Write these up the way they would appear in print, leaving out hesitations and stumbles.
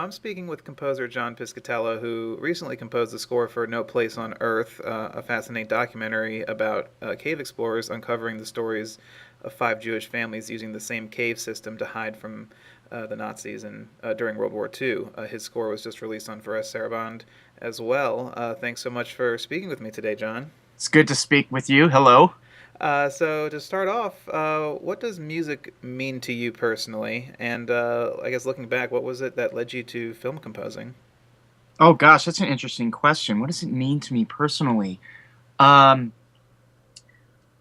I'm speaking with composer John Piscitello, who recently composed the score for No Place on Earth, a fascinating documentary about cave explorers uncovering the stories of five Jewish families using the same cave system to hide from the Nazis and during World War II. His score was just released on Varese Sarabande as well. Thanks so much for speaking with me today, John. It's good to speak with you. Hello. So to start off, what does music mean to you personally? And I guess looking back, what was it that led you to film composing? Oh gosh, that's an interesting question. What does it mean to me personally? Um,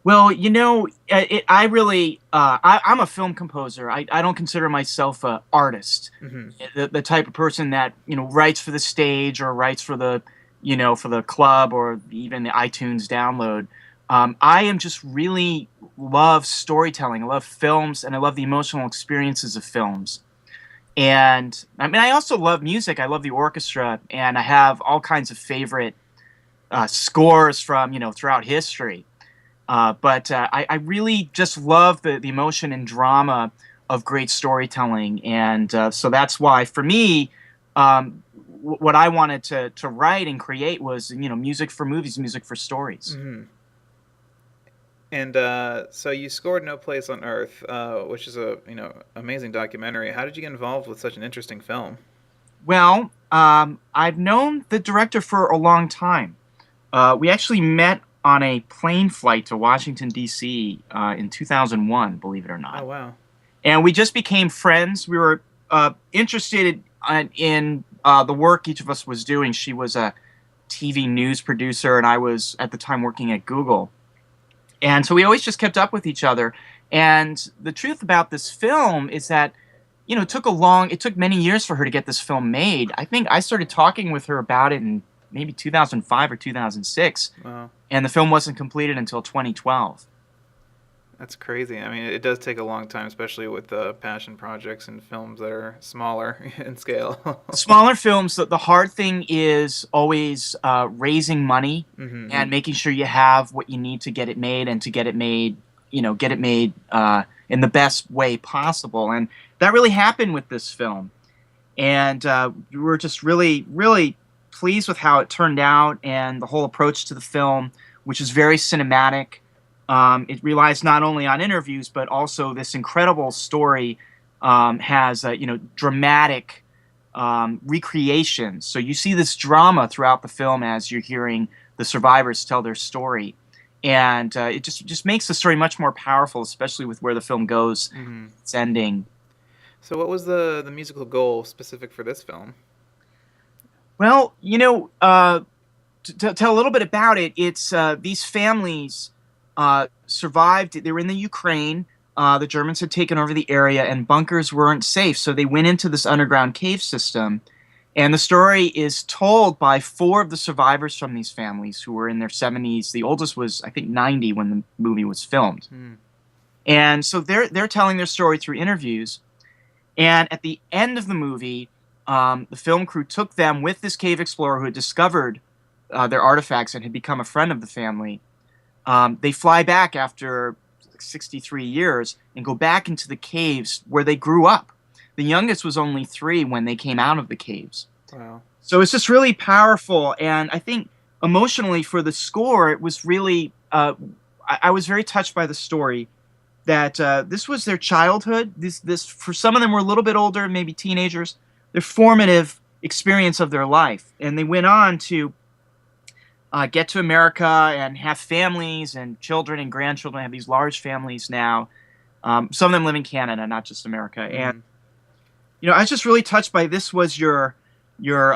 I really, I'm a film composer. I don't consider myself a artist, Hmm. the type of person that writes for the stage or writes for for the club or even the iTunes download. I am just really love storytelling. I love films, and I love the emotional experiences of films. And I mean, I also love music. I love the orchestra, and I have all kinds of favorite scores from throughout history. But I really just love the emotion and drama of great storytelling, and so that's why for me, what I wanted to write and create was music for movies, music for stories. Hmm. And so you scored No Place on Earth, which is a amazing documentary. How did you get involved with such an interesting film? Well, I've known the director for a long time. We actually met on a plane flight to Washington, D.C. In 2001, believe it or Oh not. wow. And we just became friends. We were interested in the work each of us was doing. She was a TV news producer, and I was at the time working at Google. And so we always just kept up with each other. And the truth about this film is that, it took many years for her to get this film made. I think I started talking with her about it in maybe 2005 or 2006, Wow. and the film wasn't completed until 2012. That's crazy. I mean, it does take a long time, especially with passion projects and films that are smaller in scale. Smaller films, the hard thing is always raising money Hmm. and making sure you have what you need to get it made and to get it made in the best way possible. And that really happened with this film. And we were just really, really pleased with how it turned out and the whole approach to the film, which is very cinematic. It relies not only on interviews, but also this incredible story has dramatic recreations. So you see this drama throughout the film as you're hearing the survivors tell their story, and it just makes the story much more powerful, especially with where the film goes, Hmm. its ending. So, what was the musical goal specific for this film? Well, to tell a little bit about it, it's these families survived. They were in the Ukraine. The Germans had taken over the area, and bunkers weren't safe, so they went into this underground cave system. And the story is told by four of the survivors from these families who were in their 70s. The oldest was, I think, 90 when the movie was filmed. Hmm. And so they're telling their story through interviews. And at the end of the movie, the film crew took them with this cave explorer who had discovered their artifacts and had become a friend of the family. They fly back after 63 years and go back into the caves where they grew up. The youngest was only 3 when they came out of the caves. Wow. So it's just really powerful. And I think emotionally for the score, it was really, I was very touched by the story that this was their childhood. This for some of them were a little bit older, maybe teenagers, their formative experience of their life. And they went on to get to America and have families and children and grandchildren, have these large families now. Some of them live in Canada, not just America. And Hmm. I was just really touched by this was your your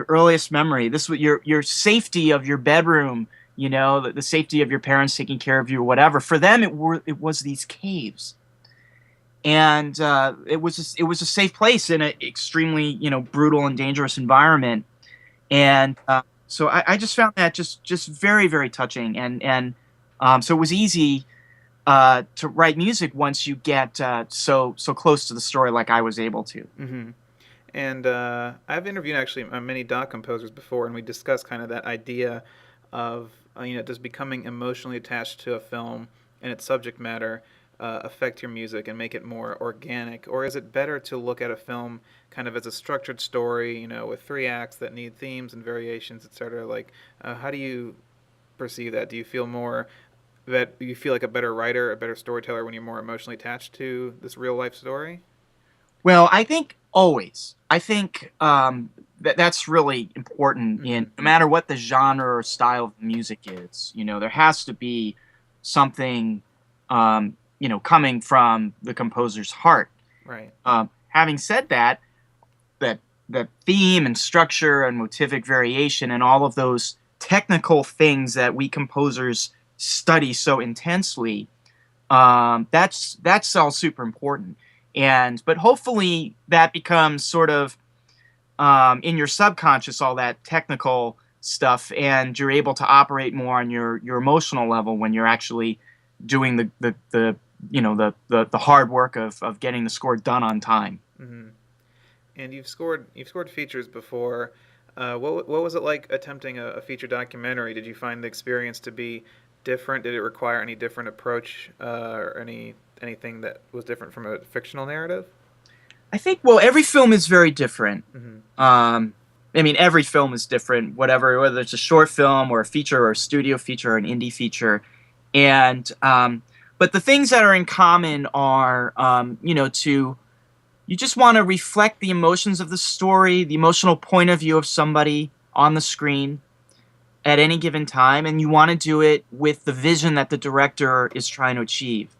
earliest memory. This was your safety of your bedroom. The safety of your parents taking care of you or whatever. For them, it was these caves, and it was a safe place in an extremely brutal and dangerous environment. And so I just found that just very very touching, and so it was easy to write music once you get so close to the story like I was able to. Hmm. And I've interviewed actually many doc composers before, and we discussed kind of that idea of just becoming emotionally attached to a film and its subject matter. affect your music and make it more organic? Or is it better to look at a film kind of as a structured story, with three acts that need themes and variations, etc.? Like, how do you perceive that? Do you feel more that you feel like a better writer, a better storyteller when you're more emotionally attached to this real life story? Well, I think always. I think that's really important in Mm-hmm. no matter what the genre or style of music is. There has to be something, coming from the composer's heart. Right. Having said that, that that theme and structure and motivic variation and all of those technical things that we composers study so intensely, that's all super important. But hopefully that becomes sort of in your subconscious, all that technical stuff, and you're able to operate more on your emotional level when you're actually doing the hard work of getting the score done on time. Mm-hmm. And you've scored features before. What was it like attempting a feature documentary? Did you find the experience to be different? Did it require any different approach, or anything that was different from a fictional narrative? I think, well, every film is very different. Mm-hmm. I mean, every film is different, whether it's a short film or a feature or a studio feature or an indie feature. And but the things that are in common are, you just want to reflect the emotions of the story, the emotional point of view of somebody on the screen at any given time, and you want to do it with the vision that the director is trying to achieve.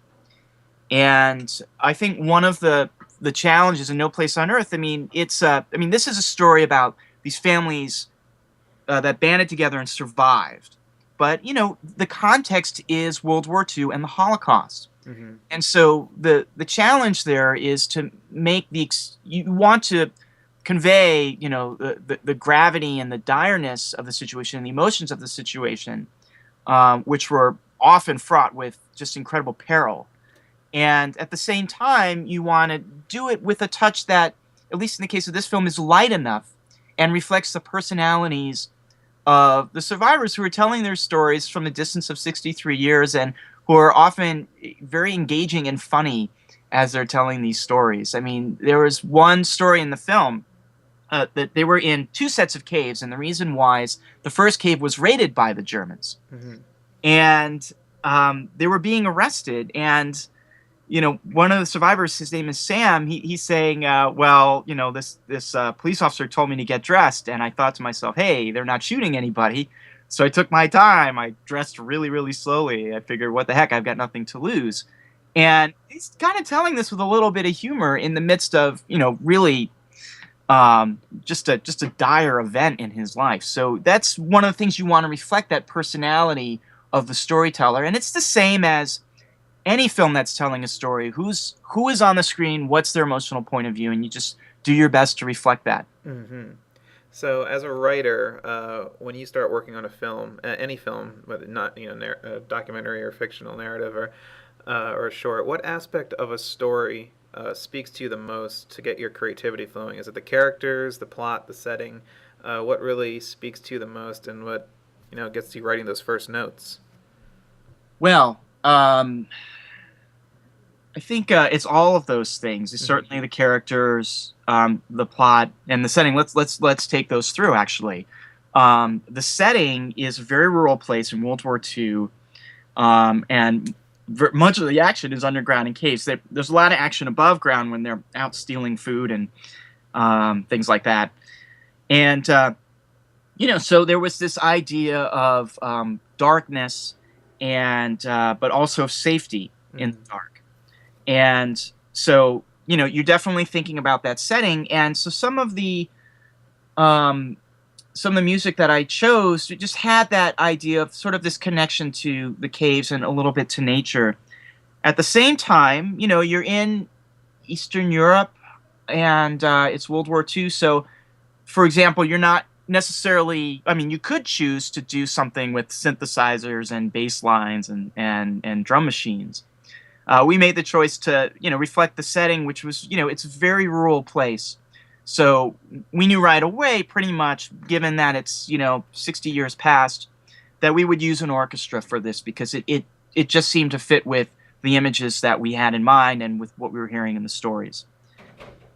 And I think one of the challenges in No Place on Earth, this is a story about these families that banded together and survived. But the context is World War II and the Holocaust. Mm-hmm. And so the challenge there is to make you want to convey the gravity and the direness of the situation and the emotions of the situation, which were often fraught with just incredible peril. And at the same time, you want to do it with a touch that, at least in the case of this film, is light enough and reflects the personalities of the survivors who are telling their stories from a distance of 63 years and who are often very engaging and funny as they're telling these stories. I mean, there was one story in the film that they were in two sets of caves, and the reason why is the first cave was raided by the Germans. Mm-hmm. And they were being arrested, and one of the survivors, his name is Sam. He's saying, this police officer told me to get dressed, and I thought to myself, hey, they're not shooting anybody, so I took my time. I dressed really, really slowly. I figured, what the heck, I've got nothing to lose. And he's kind of telling this with a little bit of humor in the midst of, really just a dire event in his life. So that's one of the things you want to reflect, that personality of the storyteller, and it's the same as any film that's telling a story. Who is on the screen? What's their emotional point of view? And you just do your best to reflect that. Mm-hmm. So, as a writer, when you start working on a film, any film, whether not a documentary or fictional narrative or a short, what aspect of a story speaks to you the most to get your creativity flowing? Is it the characters, the plot, the setting? What really speaks to you the most, and what gets you writing those first notes? Well, I think it's all of those things. It's certainly the characters, the plot, and the setting. Let's take those through. Actually, the setting is a very rural place in World War II, and much of the action is underground in caves. There's a lot of action above ground when they're out stealing food and things like that. And so there was this idea of darkness and but also safety in the dark. And so, you're definitely thinking about that setting. And so some of the music that I chose just had that idea of sort of this connection to the caves and a little bit to nature. At the same time, you're in Eastern Europe and it's World War II. So, for example, you're not necessarily, you could choose to do something with synthesizers and bass lines and drum machines. We made the choice to, reflect the setting, which was, it's a very rural place. So we knew right away, pretty much, given that it's, 60 years past, that we would use an orchestra for this because it just seemed to fit with the images that we had in mind and with what we were hearing in the stories.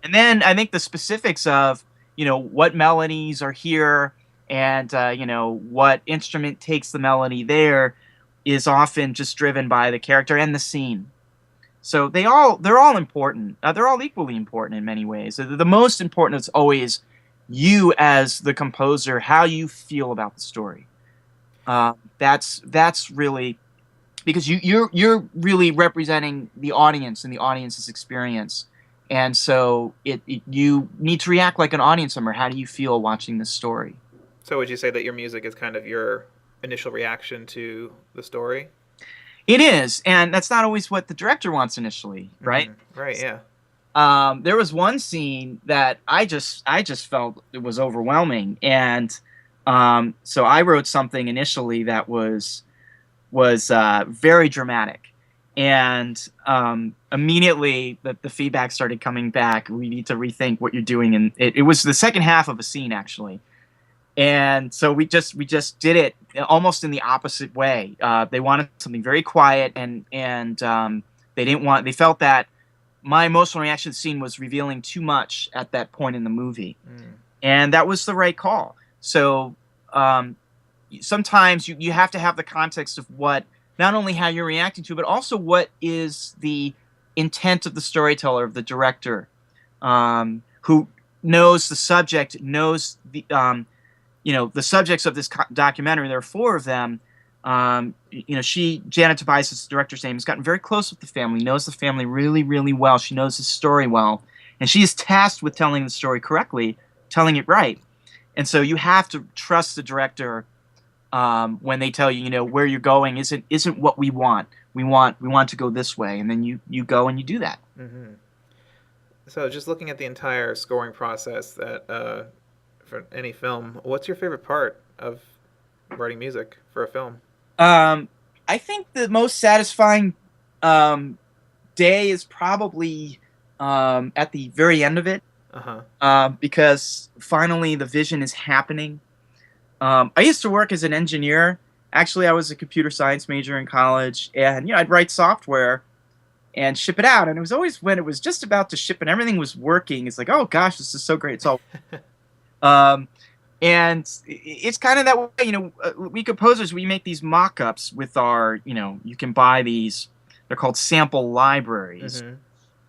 And then I think the specifics of, what melodies are here and, what instrument takes the melody there is often just driven by the character and the scene. So they're all important. They're all equally important in many ways. The most important is always you as the composer, how you feel about the story. That's really because you're really representing the audience and the audience's experience, and so you need to react like an audience member. How do you feel watching this story? So would you say that your music is kind of your initial reaction to the story? It is, and that's not always what the director wants initially, right? Right, yeah. There was one scene that I just felt it was overwhelming, and so I wrote something initially that was very dramatic, and immediately the feedback started coming back. We need to rethink what you're doing, and it was the second half of a scene actually, and so we just did it almost in the opposite way. They wanted something very quiet, and they felt that my emotional reaction to the scene was revealing too much at that point in the movie, and that was the right call. So sometimes you have to have the context of what not only how you're reacting to, but also what is the intent of the storyteller, of the director, who knows the subject, knows the subjects of this documentary. There are four of them. Janet Tobias is the director's name, has gotten very close with the family, knows the family really, really well. She knows the story well, and she is tasked with telling the story correctly, telling it right. And so you have to trust the director when they tell you, where you're going isn't what we want. We want to go this way, and then you go and you do that. Mm-hmm. So just looking at the entire scoring process that for any film, what's your favorite part of writing music for a film? I think the most satisfying day is probably at the very end of it, because finally the vision is happening. I used to work as an engineer. Actually, I was a computer science major in college, and I'd write software and ship it out. And it was always when it was just about to ship and everything was working, it's like, oh gosh, this is so great. It's all and it's kind of that way. We composers, we make these mock-ups with our, you can buy these. They're called sample libraries.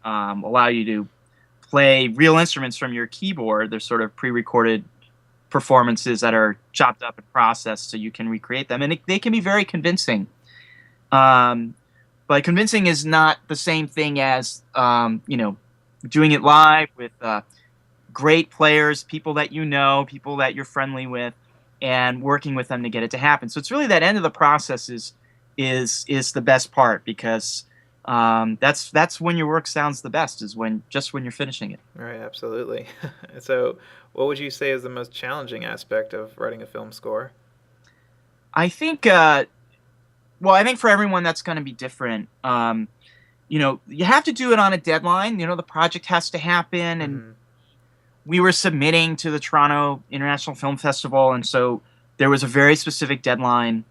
Allow you to play real instruments from your keyboard. They're sort of pre-recorded performances that are chopped up and processed so you can recreate them, and they can be very convincing. But convincing is not the same thing as doing it live with great players, people that people that you're friendly with, and working with them to get it to happen. So it's really that end of the process is the best part, because that's when your work sounds the best, is when you're finishing it. Right, absolutely. So what would you say is the most challenging aspect of writing a film score? I think I think for everyone that's going to be different. You have to do it on a deadline. The project has to happen, and we were submitting to the Toronto International Film Festival, and so there was a very specific deadline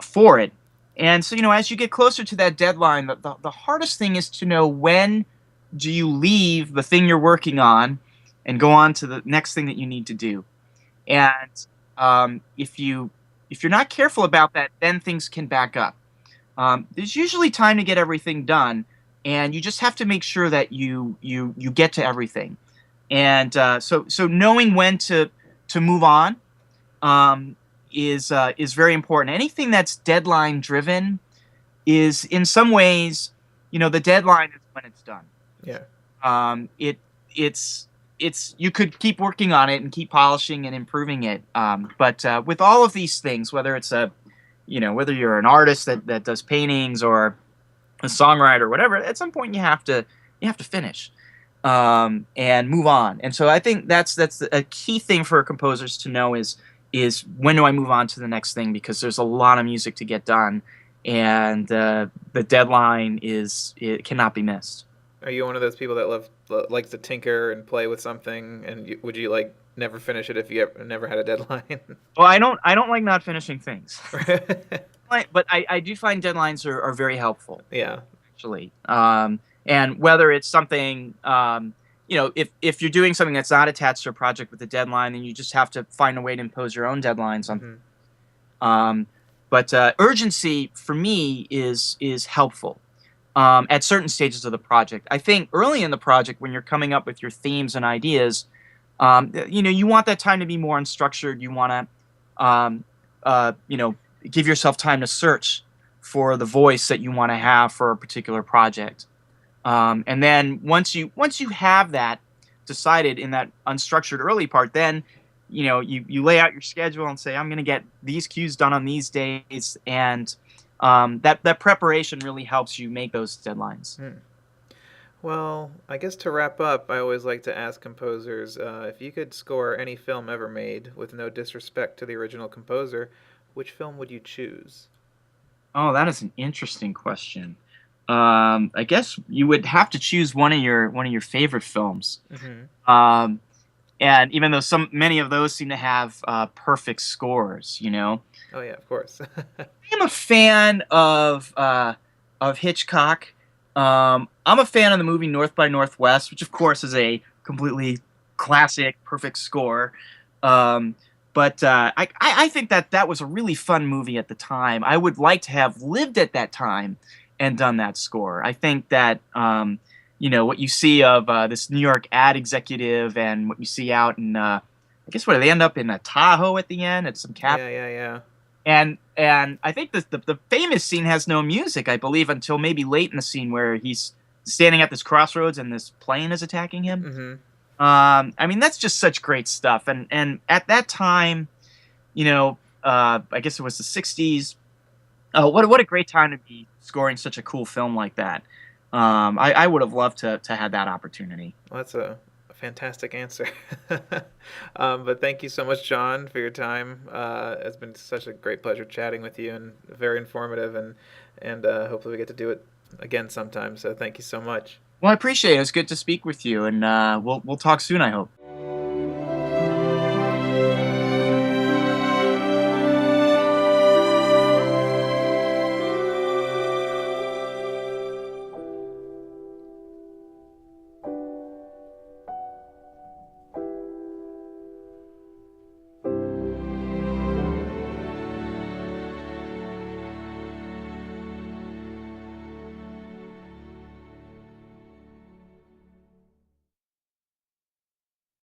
for it. And so, as you get closer to that deadline, the hardest thing is to know when do you leave the thing you're working on and go on to the next thing that you need to do. And if you're not careful about that, then things can back up. There's usually time to get everything done, and you just have to make sure that you get to everything. And so knowing when to move on is very important. Anything that's deadline driven is in some ways, the deadline is when it's done. Yeah. It's you could keep working on it and keep polishing and improving it. But with all of these things, whether it's whether you're an artist that does paintings or a songwriter or whatever, at some point you have to finish and move on. And so I think that's a key thing for composers to know is when do I move on to the next thing, because there's a lot of music to get done, and the deadline it cannot be missed. Are you one of those people that likes to tinker and play with something, and would you like never finish it if you never had a deadline? Well, I don't like not finishing things. But I do find deadlines are very helpful. Yeah. actually. And whether it's something, if you're doing something that's not attached to a project with a deadline, then you just have to find a way to impose your own deadlines on. Hmm. But urgency for me is helpful at certain stages of the project. I think early in the project, when you're coming up with your themes and ideas, you want that time to be more unstructured. You want to, give yourself time to search for the voice that you want to have for a particular project. And then once you have that decided in that unstructured early part, then you lay out your schedule and say, I'm going to get these cues done on these days, and that preparation really helps you make those deadlines. Hmm. Well, I guess to wrap up, I always like to ask composers if you could score any film ever made, with no disrespect to the original composer, which film would you choose? Oh, that is an interesting question. I guess you would have to choose one of your favorite films. Hmm. Um, and even though many of those seem to have perfect scores, Oh yeah, of course. I'm a fan of Hitchcock. I'm a fan of the movie North by Northwest, which of course is a completely classic, perfect score. Um, but I think that was a really fun movie at the time. I would like to have lived at that time and done that score. I think that what you see of this New York ad executive, and what you see out in I guess where they end up in a Tahoe at the end at some cap. Yeah, yeah, yeah. And I think the famous scene has no music, I believe, until maybe late in the scene where he's standing at this crossroads and this plane is attacking him. Hmm. I mean, that's just such great stuff. And at that time, I guess it was the '60s. Oh, what a great time to be scoring such a cool film like that. I would have loved to have that opportunity. Well, that's a fantastic answer. But thank you so much, John, for your time. It's been such a great pleasure chatting with you, and very informative, and hopefully we get to do it again sometime. So thank you so much. Well, I appreciate it. It's good to speak with you, and we'll talk soon, I hope.